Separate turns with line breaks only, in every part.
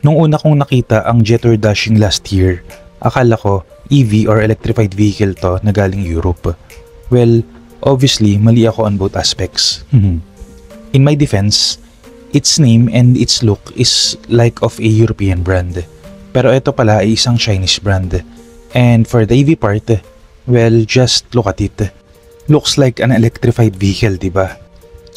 Nung una kong nakita ang Jetour Dashing last year, akala ko EV or electrified vehicle to na galing Europe. Well, obviously mali ako on both aspects. In my defense, its name and its look is like of a European brand. Pero ito pala ay isang Chinese brand. And for the EV part, well, just look at it. Looks like an electrified vehicle, diba?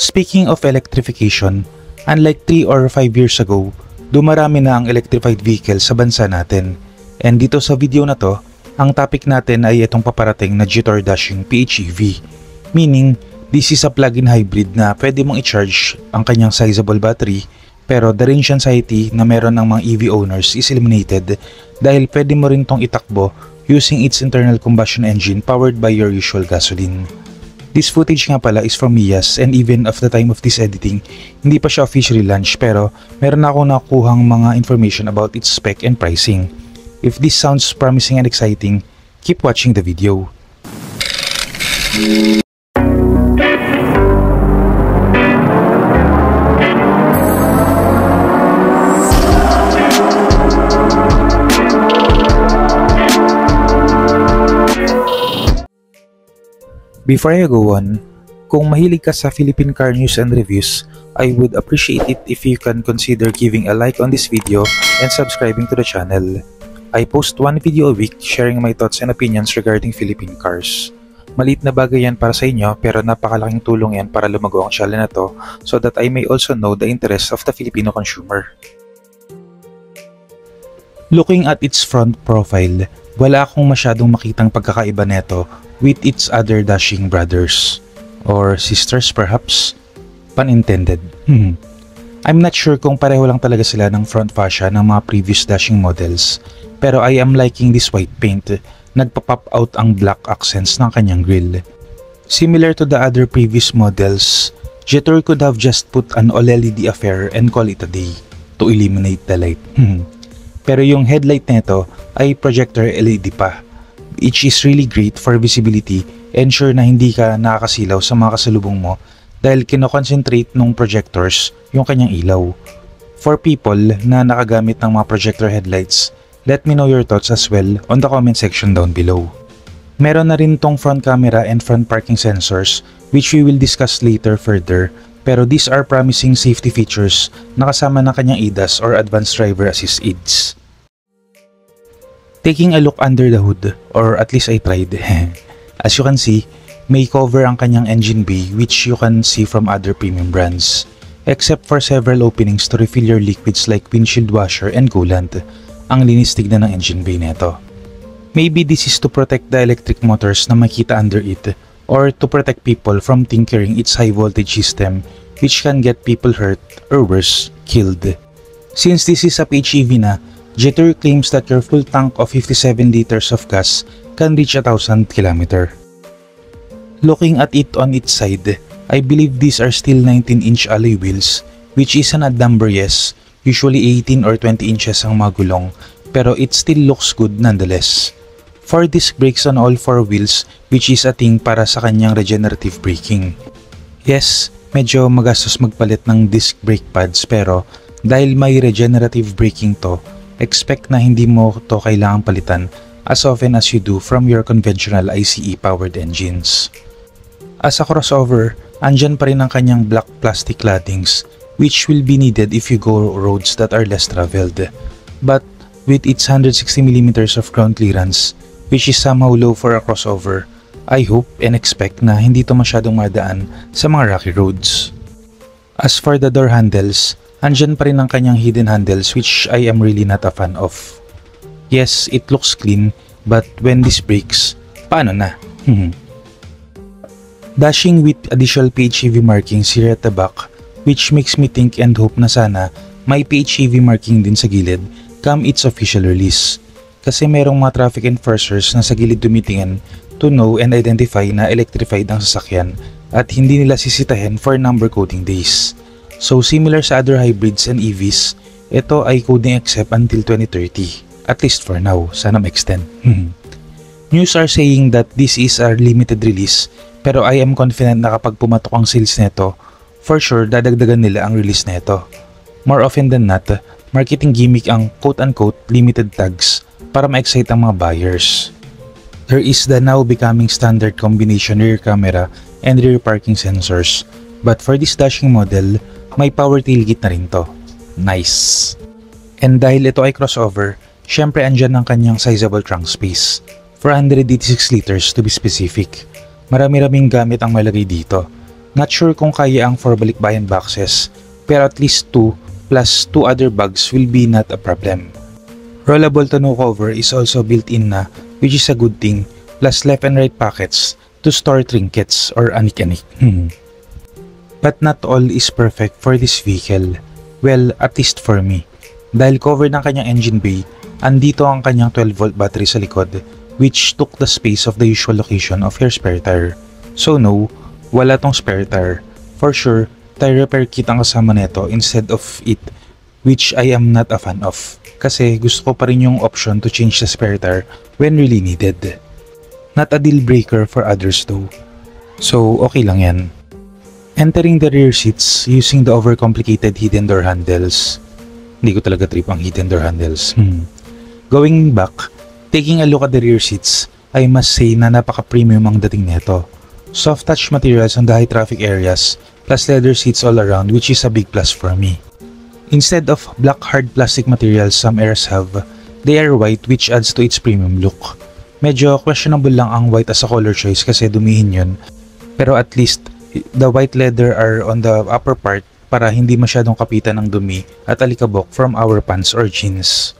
Speaking of electrification, unlike 3 or 5 years ago, dumarami na ang electrified vehicle sa bansa natin. And dito sa video na to, ang topic natin ay itong paparating na Jetour Dashing PHEV. Meaning, this is a plug-in hybrid na pwede mong i-charge ang kanyang sizable battery, pero the range anxiety na meron ng mga EV owners is eliminated dahil pwede mo rin tong itakbo using its internal combustion engine powered by your usual gasoline. This footage nga pala is from Mias, and even of the time of this editing, hindi pa siya officially launched, pero meron ako nakuhang mga information about its spec and pricing. If this sounds promising and exciting, keep watching the video. Before I go on, kung mahilig ka sa Philippine car news and reviews, I would appreciate it if you can consider giving a like on this video and subscribing to the channel. I post one video a week sharing my thoughts and opinions regarding Philippine cars. Maliit na bagay yan para sa inyo, pero napakalaking tulong yan para lumago ang channel na to so that I may also know the interests of the Filipino consumer. Looking at its front profile, wala akong masyadong makitang pagkakaiba neto with its other dashing brothers or sisters perhaps, pun intended. I'm not sure kung pareho lang talaga sila ng front fascia ng mga previous dashing models, pero I am liking this white paint. Nagpa-pop out ang black accents ng kanyang grille. Similar to the other previous models, Jetour could have just put an all-LED affair and call it a day to eliminate the light. Pero yung headlight nito ay projector LED pa, which is really great for visibility, ensure na hindi ka nakakasilaw sa mga kasalubong mo dahil kinoconcentrate ng projectors yung kanyang ilaw. For people na nakagamit ng mga projector headlights, let me know your thoughts as well on the comment section down below. Meron na rin tong front camera and front parking sensors which we will discuss later further, pero these are promising safety features na kasama ng kanyang ADAS or Advanced Driver Assist Aids. Taking a look under the hood, or at least I tried, as you can see, may cover ang kanyang engine bay which you can see from other premium brands, except for several openings to refill your liquids like windshield washer and coolant. Ang linis tignan ng engine bay neto. Maybe this is to protect the electric motors na makita under it, or to protect people from tinkering its high voltage system which can get people hurt or worse, killed. Since this is a PHEV na, Jetour claims that your full tank of 57 liters of gas can reach 1,000 km. Looking at it on its side, I believe these are still 19-inch alloy wheels, which is an odd number, yes, usually 18 or 20 inches ang mga gulong, pero it still looks good nonetheless. 4 disc brakes on all 4 wheels, which is a thing para sa kanyang regenerative braking. Yes, medyo magastos magpalit ng disc brake pads, pero dahil may regenerative braking to, expect na hindi mo to kailangang palitan as often as you do from your conventional ICE powered engines. As a crossover, andyan pa rin ang kanyang black plastic claddings which will be needed if you go roads that are less traveled. But with its 160mm of ground clearance, which is somehow low for a crossover, I hope and expect na hindi to masyadong madaan sa mga rocky roads. As for the door handles, andyan pa rin ang kanyang hidden handles which I am really not a fan of. Yes, it looks clean, but when this breaks, paano na? Dashing with additional PHEV markings here at the back, which makes me think and hope na sana may PHEV marking din sa gilid come its official release. Kasi merong mga traffic enforcers na sa gilid tumitingin to know and identify na electrified ang sasakyan at hindi nila sisitahin for number coding days. So similar sa other hybrids and EVs, ito ay coding except until 2030, at least for now, sana ma-extend. News are saying that this is a limited release, pero I am confident na kapag pumatok ang sales neto, for sure dadagdagan nila ang release neto. More often than not, marketing gimmick ang quote-unquote limited tags para ma-excite ang mga buyers. There is the now becoming standard combination rear camera and rear parking sensors, but for this dashing model, may power tailgate na rin to. Nice! And dahil ito ay crossover, syempre andyan ang kanyang sizable trunk space, 486 liters to be specific. Marami-raming gamit ang malagay dito. Not sure kung kaya ang 4 balikbayan boxes, pero at least 2 plus 2 other bags will be not a problem. Rollable tonneau cover is also built in na, which is a good thing, plus left and right pockets to store trinkets or anik-anik. But not all is perfect for this vehicle. Well, at least for me. Dahil covered ng kanyang engine bay, andito ang kanyang 12-volt battery sa likod, which took the space of the usual location of your spare tire. So no, wala tong spare tire. For sure, tire repair kit ang kasama nito instead of it, which I am not a fan of. Kasi gusto ko pa rin yung option to change the spare tire when really needed. Not a deal breaker for others though. So okay lang yan. Entering the rear seats using the overcomplicated hidden door handles. Hindi ko talaga trip ang hidden door handles. Going back, taking a look at the rear seats, I must say na napaka-premium ang dating nito. Soft touch materials on the high traffic areas, plus leather seats all around, which is a big plus for me. Instead of black hard plastic materials some Airs have, they are white, which adds to its premium look. Medyo questionable lang ang white as a color choice kasi dumihin yun, pero at least the white leather are on the upper part para hindi masyadong kapitan ng dumi at alikabok from our pants or jeans.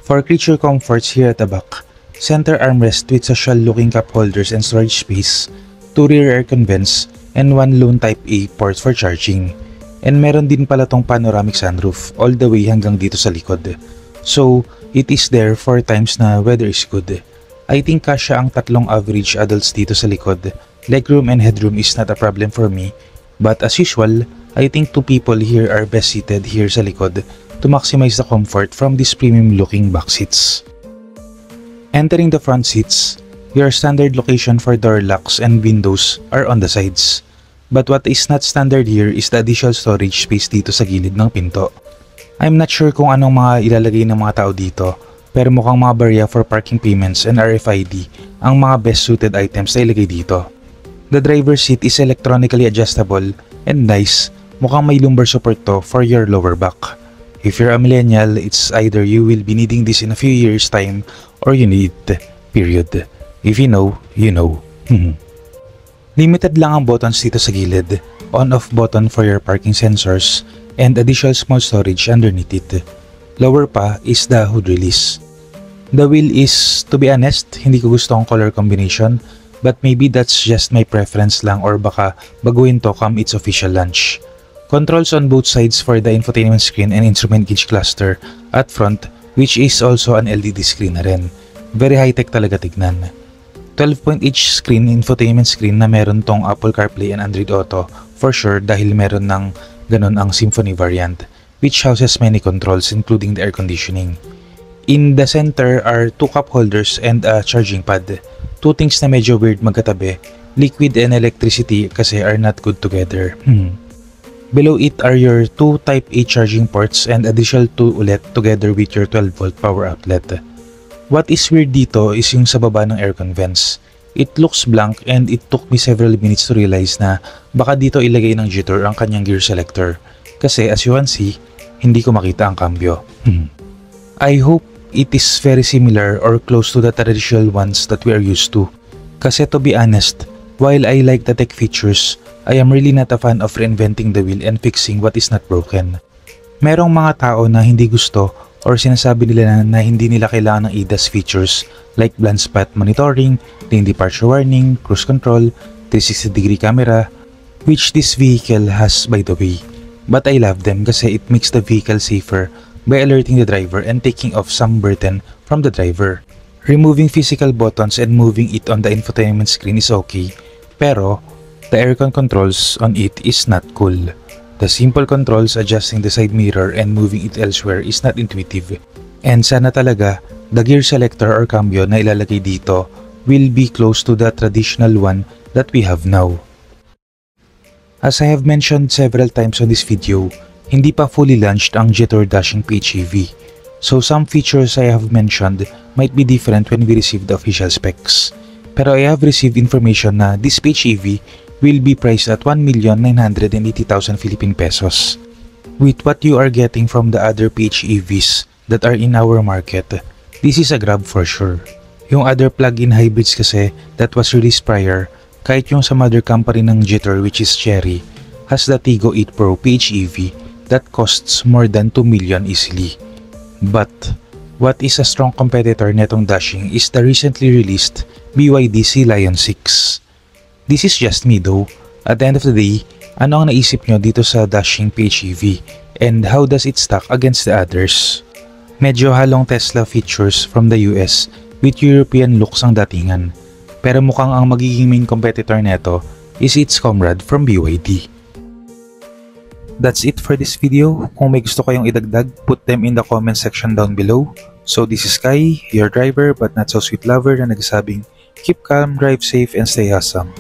For creature comforts here at the back, center armrest with social looking cup holders and storage space, 2 rear aircon vents, and 1 lone type A port for charging. And meron din pala tong panoramic sunroof all the way hanggang dito sa likod. So, it is there 4 times na weather is good. I think kasya ang 3 average adults dito sa likod. Legroom and headroom is not a problem for me. But as usual, I think 2 people here are best seated here sa likod to maximize the comfort from these premium looking back seats. Entering the front seats, your standard location for door locks and windows are on the sides. But what is not standard here is the additional storage space dito sa gilid ng pinto. I'm not sure kung anong mga ilalagay ng mga tao dito, pero mukhang mga barya for parking payments and RFID ang mga best suited items na ilagay dito. The driver's seat is electronically adjustable and nice, mukhang may lumbar support to for your lower back. If you're a millennial, it's either you will be needing this in a few years time or you need it, period. If you know, you know. Limited lang ang buttons dito sa gilid, on-off button for your parking sensors, and additional small storage underneath it. Lower pa is the hood release. The wheel is, to be honest, hindi ko gusto ang color combination, but maybe that's just my preference lang or baka baguhin to come its official launch. Controls on both sides for the infotainment screen and instrument gauge cluster at front, which is also an LED screen na rin. Very high-tech talaga tignan. 12-point-inch screen infotainment screen na meron tong Apple CarPlay and Android Auto for sure dahil meron ng ganun ang Symphony variant, which houses many controls including the air conditioning. In the center are 2 cup holders and a charging pad. 2 things na medyo weird magkatabi, liquid and electricity kasi are not good together. Below it are your 2 type A charging ports and additional 2 ulit together with your 12-volt power outlet. What is weird dito is yung sa baba ng aircon vents. It looks blank and it took me several minutes to realize na baka dito ilagay ng jitter ang kanyang gear selector. Kasi as you can see, hindi ko makita ang cambio. I hope it is very similar or close to the traditional ones that we are used to. Kasi to be honest, while I like the tech features, I am really not a fan of reinventing the wheel and fixing what is not broken. Merong mga tao na hindi gusto or sinasabi nila na hindi nila kailangan ng ADAS features like blind spot monitoring, lane departure warning, cruise control, 360-degree camera, which this vehicle has by the way. But I love them kasi it makes the vehicle safer by alerting the driver and taking off some burden from the driver. Removing physical buttons and moving it on the infotainment screen is okay, pero the aircon controls on it is not cool. The simple controls adjusting the side mirror and moving it elsewhere is not intuitive. And sana talaga, the gear selector or cambio na ilalagay dito will be close to the traditional one that we have now. As I have mentioned several times on this video, hindi pa fully launched ang Jitter Dashing PHEV. So some features I have mentioned might be different when we receive the official specs. Pero I have received information na this PHEV will be priced at 1,980,000 Philippine pesos. With what you are getting from the other PHEVs that are in our market, this is a grab for sure. Yung other plug-in hybrids kasi that was released prior, kahit yung sa mother company ng Jitter which is Chery, has the Tigo 8 Pro PHEV that costs more than 2 million easily. But what is a strong competitor netong Dashing is the recently released BYD Sea Lion 6. This is just me though. At the end of the day, ano ang naisip nyo dito sa Dashing PHEV and how does it stack against the others? Medyo halong Tesla features from the US with European looks ang datingan. Pero mukhang ang magiging main competitor neto is its comrade from BYD. That's it for this video. Kung may gusto kayong idagdag, put them in the comment section down below. So this is Kai, your driver but not so sweet lover na nagsabing, keep calm, drive safe, and stay awesome.